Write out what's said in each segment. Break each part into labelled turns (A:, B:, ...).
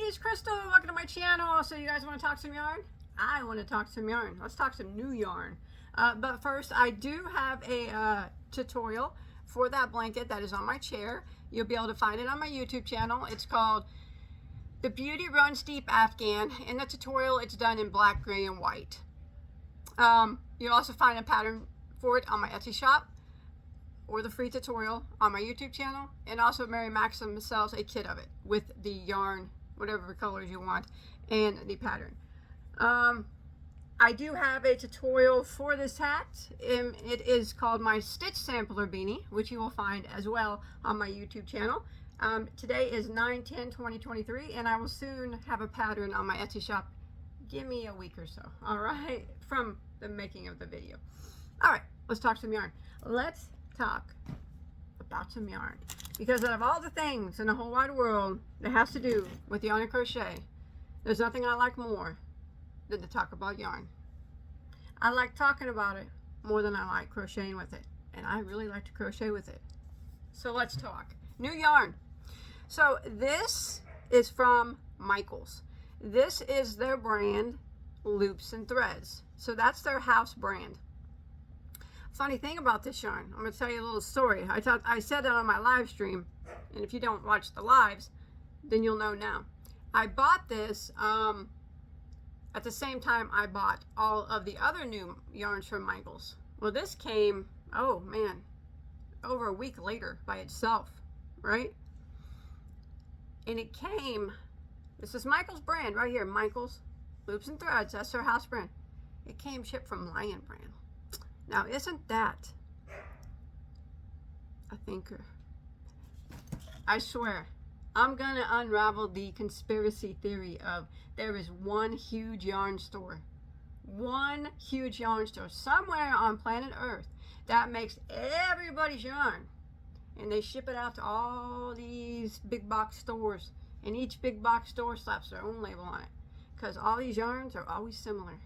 A: it's Crystal. Welcome to my channel. So you guys want to talk some yarn? I want to talk some yarn. Let's talk some new yarn. But first, I do have a tutorial for that blanket that is on my chair. You'll be able to find it on my YouTube channel. It's called The Beauty Runs Deep Afghan. In the tutorial, it's done in black, gray, and white. You'll also find a pattern for it on my Etsy shop or the free tutorial on my YouTube channel. And also Mary Maxim sells a kit of it with the yarn, whatever colors you want, and the pattern. I do have a tutorial for this hat. It is called my Stitch Sampler Beanie, which you will find as well on my YouTube channel. Today is 9/10/2023, and I will soon have a pattern on my Etsy shop. Give me a week or so, all right, from the making of the video. All right, let's talk some yarn. Let's talk about some yarn, because out of all the things in the whole wide world that has to do with yarn and crochet, there's nothing I like more than to talk about yarn. I like talking about it more than I like crocheting with it, and I really like to crochet with it. So let's talk new yarn. So this is from Michaels. This is their brand, Loops and Threads. So that's their house brand. Funny thing about this yarn, I'm going to tell you a little story. I said that on my live stream, and if you don't watch the lives, then you'll know now. I bought this at the same time I bought all of the other new yarns from Michaels. Well, this came, oh man, over a week later by itself, right? And it came, this is Michaels brand right here, Michaels Loops and Threads. That's their house brand. It came shipped from Lion brand. Now, isn't that a thinker? I swear, I'm gonna unravel the conspiracy theory of there is one huge yarn store somewhere on planet Earth that makes everybody's yarn, and they ship it out to all these big box stores, and each big box store slaps their own label on it, because all these yarns are always similar.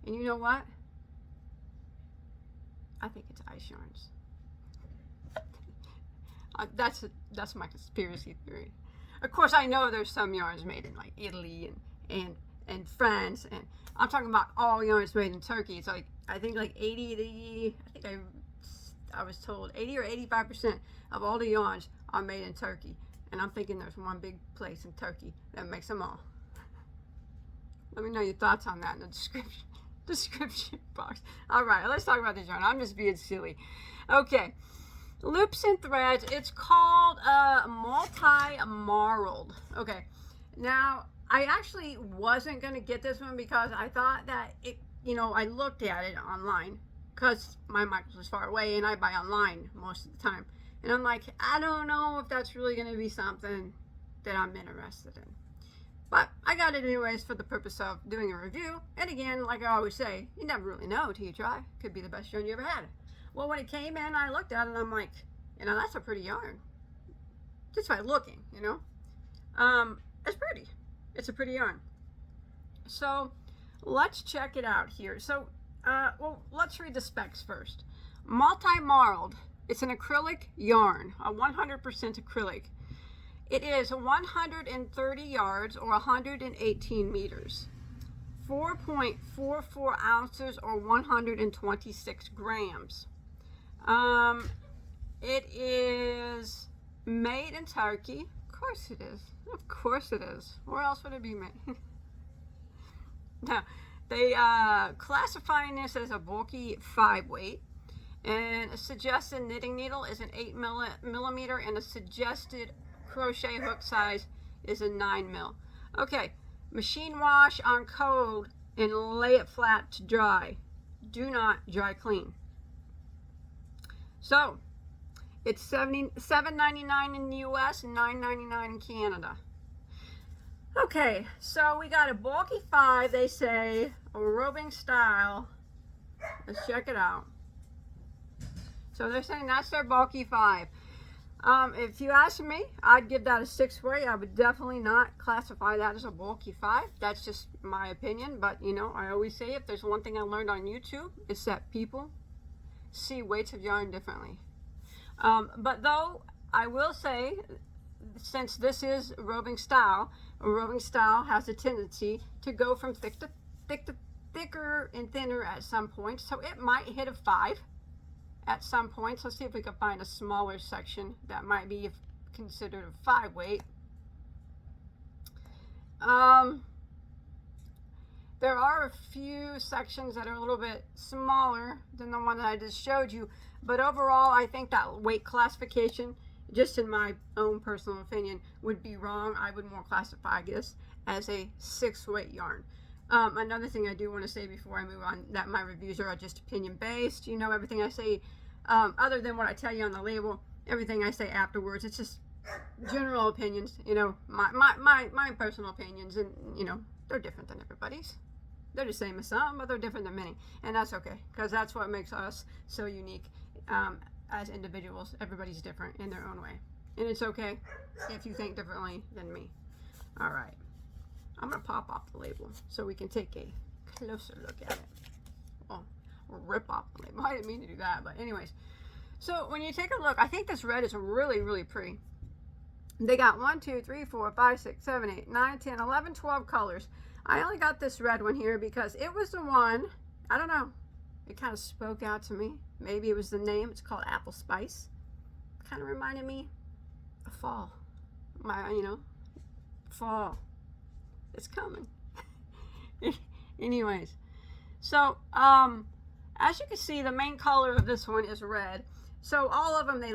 A: And you know what? I think it's ice yarns. That's my conspiracy theory. Of course, I know there's some yarns made in like Italy and France, and I'm talking about all yarns made in Turkey. It's like, I think like 80, I was told 80 or 85% of all the yarns are made in Turkey. And I'm thinking there's one big place in Turkey that makes them all. Let me know your thoughts on that in the description box. All right, let's talk about this yarn. I'm just being silly. Okay, Loops and Threads. It's called multi-marled. Okay, now I actually wasn't gonna get this one because I thought that it, you know, I looked at it online because my Michaels is far away and I buy online most of the time, and I'm like, I don't know if that's really gonna be something that I'm interested in. But I got it anyways for the purpose of doing a review. And again, like I always say, you never really know till you try. Could be the best yarn you ever had. Well, when it came in, I looked at it and I'm like, you know, that's a pretty yarn. Just by looking, you know. It's pretty. It's a pretty yarn. So let's check it out here. So, well, let's read the specs first. Multi-marled. It's an acrylic yarn, a 100% acrylic. It is 130 yards or 118 meters, 4.44 ounces or 126 grams. It is made in Turkey. Of course it is. Of course it is. Where else would it be made? Now, they classifying this as a bulky 5 weight. And a suggested knitting needle is an 8 millimeter, and a suggested crochet hook size is a 9 mil. Okay, machine wash on code and lay it flat to dry. Do not dry clean. So it's $7.99 in the US and $9.99 in Canada. Okay, so we got a bulky 5, they say, a roving style. Let's check it out. So they're saying that's their bulky 5. If you ask me, I'd give that a 6 weight. I would definitely not classify that as a bulky 5. That's just my opinion. But, you know, I always say if there's one thing I learned on YouTube, it's that people see weights of yarn differently. But though, I will say since this is a roving style has a tendency to go from thick to thicker and thinner at some point. So it might hit a 5 at some points. Let's see if we can find a smaller section that might be considered a 5 weight. There are a few sections that are a little bit smaller than the one that I just showed you, but overall I think that weight classification, just in my own personal opinion, would be wrong. I would more classify this as a 6 weight yarn. Another thing I do want to say before I move on, that my reviews are just opinion based. You know, everything I say, other than what I tell you on the label, everything I say afterwards, it's just general opinions. You know, my personal opinions, and you know, they're different than everybody's. They're the same as some, but they're different than many, and that's okay, because that's what makes us so unique as individuals. Everybody's different in their own way, and it's okay if you think differently than me. All right, I'm gonna pop off the label so we can take a closer look at it. Well, or rip off the label. I didn't mean to do that, but anyways. So when you take a look, I think this red is really, really pretty. They got 1, 2, 3, 4, 5, 6, 7, 8, 9, 10, 11, 12 colors. I only got this red one here because it was the one, I don't know, it kind of spoke out to me. Maybe it was the name. It's called Apple Spice. Kind of reminded me of fall. You know, fall. It's coming. Anyways, so as you can see, the main color of this one is red. So all of them, they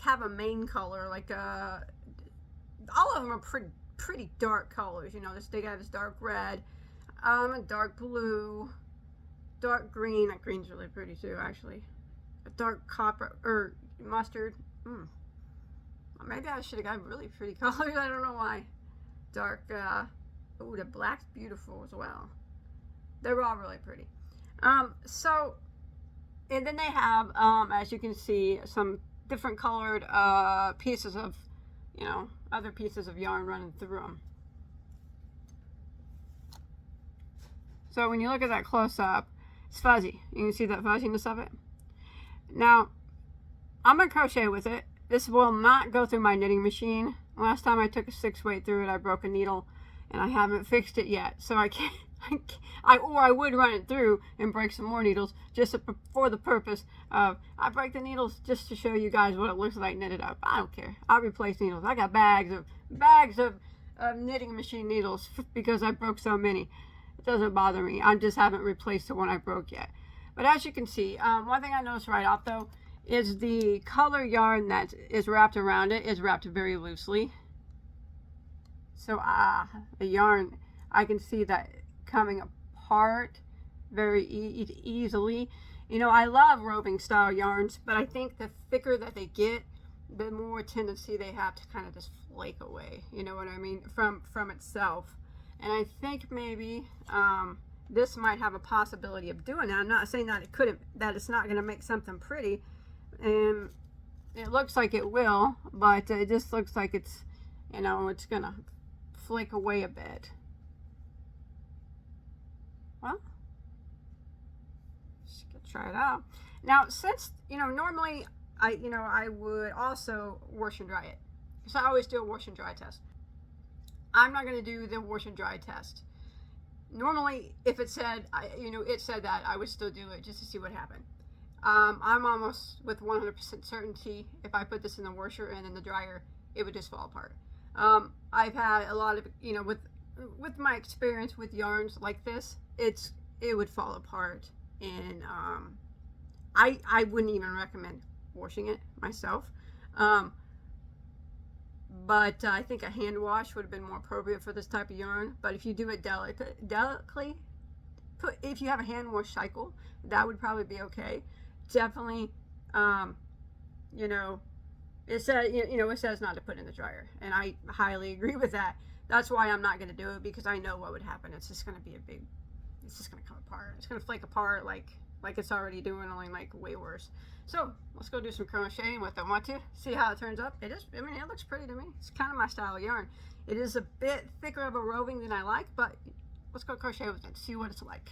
A: have a main color, like all of them are pretty dark colors. You know, they got this dark red, a dark blue, dark green. That green's really pretty too, actually. A dark copper or mustard. Maybe I should have got really pretty colors. I don't know why. Dark. Oh, the black's beautiful as well. They're all really pretty. So, and then they have, as you can see, some different colored pieces of, you know, other pieces of yarn running through them. So when you look at that close up, it's fuzzy. You can see that fuzziness of it. Now, I'm going to crochet with it. This will not go through my knitting machine. Last time I took a 6 weight through it, I broke a needle, and I haven't fixed it yet. So I can't. Or I would run it through and break some more needles just for the purpose of, I break the needles just to show you guys what it looks like knitted up. I don't care. I'll replace needles. I got bags of knitting machine needles because I broke so many. It doesn't bother me. I just haven't replaced the one I broke yet. But as you can see, one thing I noticed right off though is the color yarn that is wrapped around it is wrapped very loosely. So the yarn, I can see that coming apart very easily. You know, I love roving style yarns, but I think the thicker that they get, the more tendency they have to kind of just flake away. You know what I mean? From itself. And I think maybe this might have a possibility of doing that. I'm not saying that that it's not going to make something pretty, and it looks like it will, but it just looks like it's, you know, it's going to flake away a bit. Well, just gonna try it out. Now, since, you know, normally I would also wash and dry it. So I always do a wash and dry test. I'm not going to do the wash and dry test. Normally, if it said, it said that, I would still do it just to see what happened. I'm almost with 100% certainty if I put this in the washer and in the dryer, it would just fall apart. I've had a lot of, you know, with my experience with yarns like this, it would fall apart, and I wouldn't even recommend washing it myself. But I think a hand wash would have been more appropriate for this type of yarn. But if you do it delicately, if you have a hand wash cycle, that would probably be okay. Definitely, you know, it says not to put in the dryer, and I highly agree with that. That's why I'm not going to do it, because I know what would happen. It's just going to be it's just going to come apart. It's going to flake apart like it's already doing, only like way worse. So let's go do some crocheting with it. Want to see how it turns up? It is, I mean, it looks pretty to me. It's kind of my style of yarn. It is a bit thicker of a roving than I like, but let's go crochet with it, see what it's like.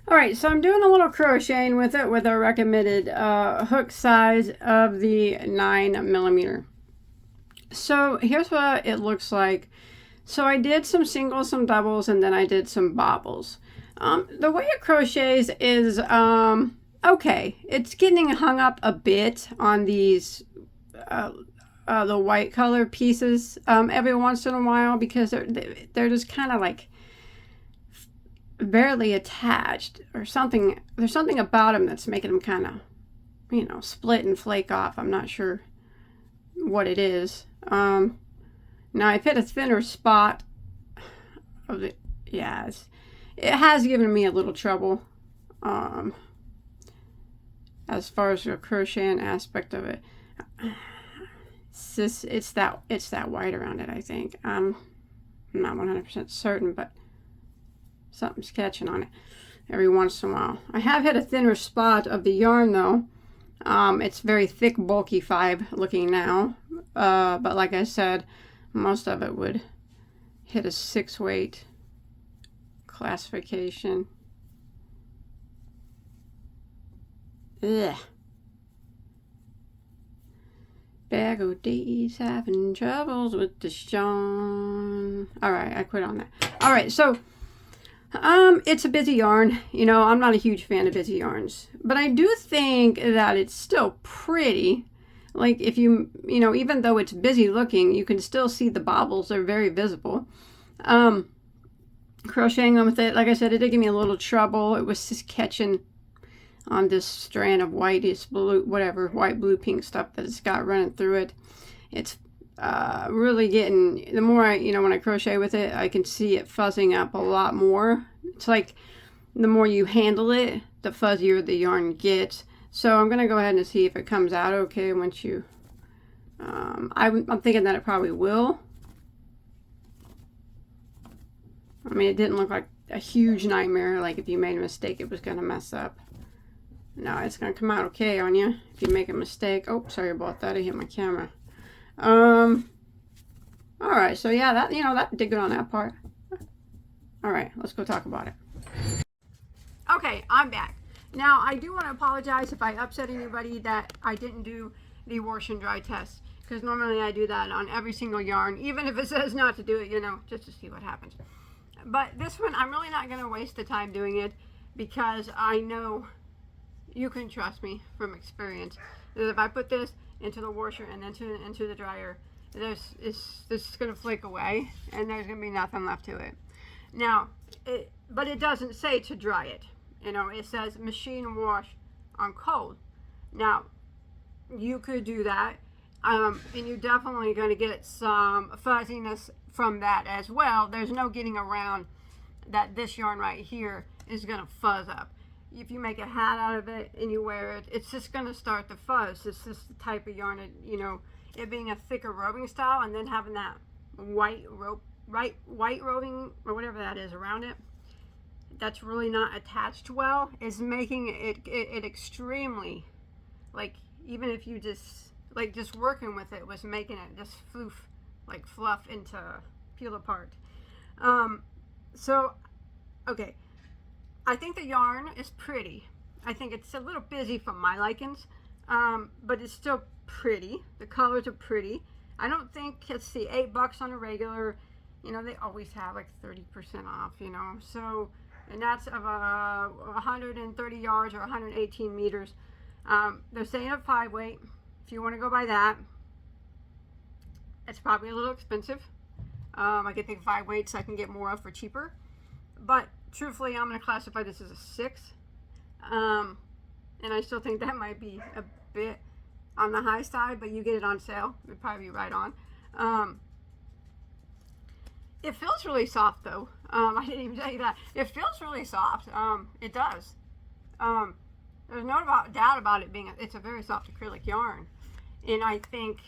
A: All right, so I'm doing a little crocheting with it with a recommended hook size of the 9mm. So here's what it looks like. So I did some singles, some doubles, and then I did some bobbles. The way it crochets is okay. It's getting hung up a bit on these the white color pieces every once in a while, because they're just kind of like barely attached or something. There's something about them that's making them kind of, you know, split and flake off. I'm not sure what it is. Now I've hit a thinner spot of it. Yeah, it has given me a little trouble as far as the crocheting aspect of it. It's that white around it, I think. I'm not 100% certain, but something's catching on it every once in a while. I have hit a thinner spot of the yarn though. It's very thick, bulky fibe looking now, but like I said, most of it would hit a 6 weight classification. Ugh. Bagoday's having troubles with the yarn. Alright, I quit on that. Alright, so it's a busy yarn. You know, I'm not a huge fan of busy yarns, but I do think that it's still pretty. Like, if you know, even though it's busy looking, you can still see the bobbles. They're very visible. Crocheting with it, like I said, it did give me a little trouble. It was just catching on this strand of whitish blue, whatever, white, blue, pink stuff that it's got running through it. It's really getting, the more I, you know, when I crochet with it, I can see it fuzzing up a lot more. It's like the more you handle it, the fuzzier the yarn gets. So I'm going to go ahead and see if it comes out okay once you, I'm thinking that it probably will. I mean, it didn't look like a huge nightmare, like if you made a mistake it was going to mess up. No, it's going to come out okay on you if you make a mistake. Oh, sorry about that. I hit my camera. Alright, so yeah, that, you know, that did good on that part. Alright, let's go talk about it. Okay, I'm back. Now, I do want to apologize if I upset anybody that I didn't do the wash and dry test, because normally I do that on every single yarn, even if it says not to do it, you know, just to see what happens. But this one, I'm really not going to waste the time doing it, because I know you can trust me from experience that if I put this into the washer and then into the dryer, this is going to flake away and there's going to be nothing left to it. Now, but it doesn't say to dry it. You know, it says machine wash on cold. Now, you could do that, and you're definitely going to get some fuzziness from that as well. There's no getting around that this yarn right here is going to fuzz up. If you make a hat out of it and you wear it, it's just going to start to fuzz. It's just the type of yarn, you know, it being a thicker roving style and then having that white roving or whatever that is around it, that's really not attached well, is making it extremely, like, even if you just, like, just working with it was making it just fluff into peel apart. So, okay. I think the yarn is pretty. I think it's a little busy for my likings, but it's still pretty. The colors are pretty. I don't think, let's see, $8 on a regular, you know, they always have like 30% off, you know, so, and that's of 130 yards or 118 meters. They're saying a 5 weight. If you want to go by that, it's probably a little expensive. I could think 5 weights I can get more of for cheaper, but truthfully, I'm going to classify this as a 6. And I still think that might be a bit on the high side, but you get it on sale. It'd probably be right on. It feels really soft, though. I didn't even tell you that. It feels really soft. It does. There's no doubt about it being, it's a very soft acrylic yarn. And I think,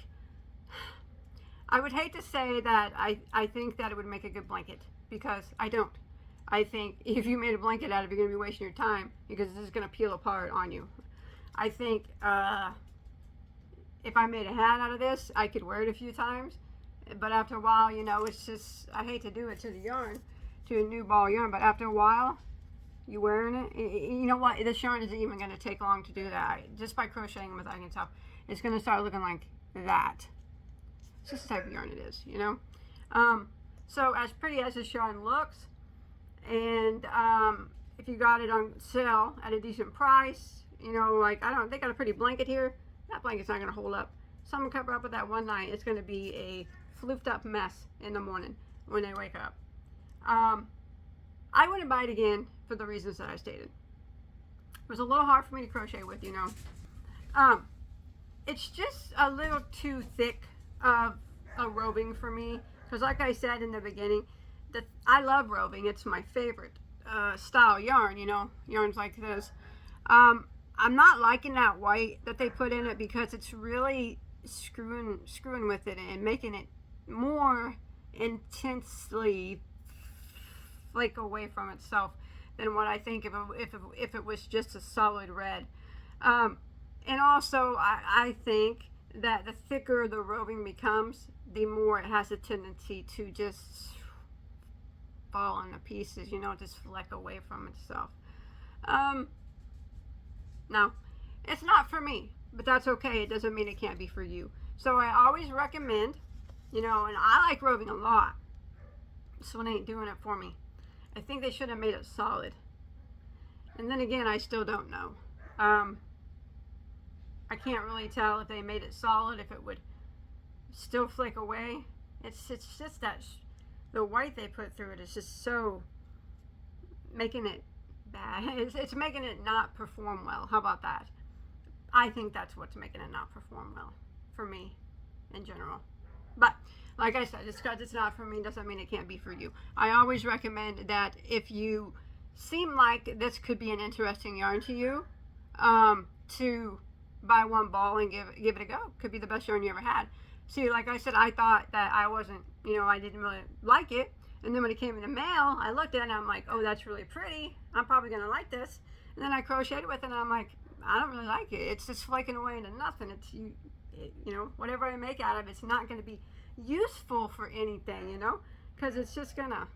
A: I would hate to say that I think that it would make a good blanket, because I don't. I think if you made a blanket out of it, you're going to be wasting your time, because this is going to peel apart on you. I think if I made a hat out of this, I could wear it a few times, but after a while, you know, it's just, I hate to do it to the yarn, to a new ball yarn, but after a while, you wearing it, you know what, this yarn isn't even going to take long to do that. Just by crocheting with it, I can tell, it's going to start looking like that. It's just the type of yarn it is, you know. So as pretty as this yarn looks, and if you got it on sale at a decent price, you know, like they got a pretty blanket here. That blanket's not going to hold up. So I'm going to cover up with that one night. It's going to be a floofed up mess in the morning when they wake up. I wouldn't buy it again for the reasons that I stated. It was a little hard for me to crochet with, you know. It's just a little too thick of a roving for me. Because like I said in the beginning, I love roving. It's my favorite style yarn, you know, yarns like this. I'm not liking that white that they put in it because it's really screwing with it and making it more intensely flake away from itself than what I think if it was just a solid red. And also I think that the thicker the roving becomes, the more it has a tendency to just fall into pieces, you know, just fleck away from itself. Now, it's not for me, but that's okay. It doesn't mean it can't be for you. So I always recommend, you know, and I like roving a lot. This one ain't doing it for me. I think they should have made it solid. And then again, I still don't know. I can't really tell if they made it solid, if it would still flake away. It's just that the white they put through it is just so making it bad. It's making it not perform well. How about that? I think that's what's making it not perform well for me in general. But like I said, just because it's not for me doesn't mean it can't be for you. I always recommend that if you seem like this could be an interesting yarn to you, to buy one ball and give it a go. Could be the best yarn you ever had. See, like I said, I thought that I wasn't, you know, I didn't really like it. And then when it came in the mail, I looked at it and I'm like, oh, that's really pretty. I'm probably going to like this. And then I crocheted with it and I'm like, I don't really like it. It's just flaking away into nothing. You know, whatever I make out of it's not going to be useful for anything, you know, because it's just going to,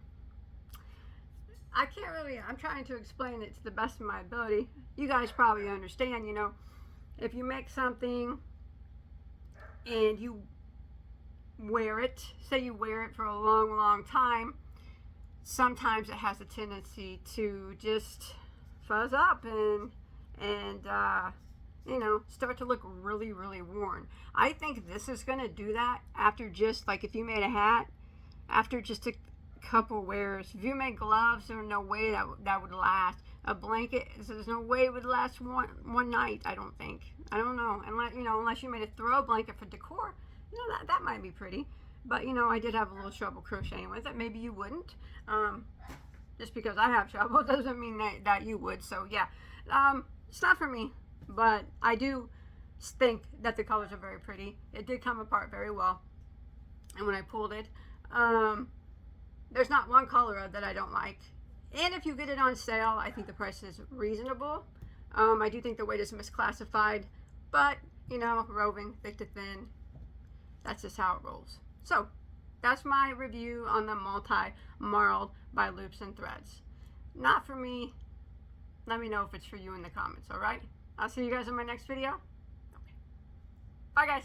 A: I'm trying to explain it to the best of my ability. You guys probably understand, you know, if you make something and you wear it, say you wear it for a long time, sometimes it has a tendency to just fuzz up and you know, start to look really worn. I think this is going to do that after just, like if you made a hat, after just a couple wears. If you make gloves, there's no way that would last. A blanket, there's no way it would last one night, I don't think. I don't know, unless you made a throw blanket for decor, you know, that might be pretty. But you know, I did have a little trouble crocheting with it. Maybe you wouldn't. Just because I have trouble doesn't mean that you would. So yeah, it's not for me, but I do think that the colors are very pretty. It did come apart very well, and when I pulled it, there's not one color that I don't like. And if you get it on sale, I think the price is reasonable. I do think the weight is misclassified, but you know, roving, thick to thin, that's just how it rolls. So that's my review on the multi-marled by Loops and Threads. Not for me. Let me know if it's for you in the comments, all right? I'll see you guys in my next video. Okay. Bye, guys.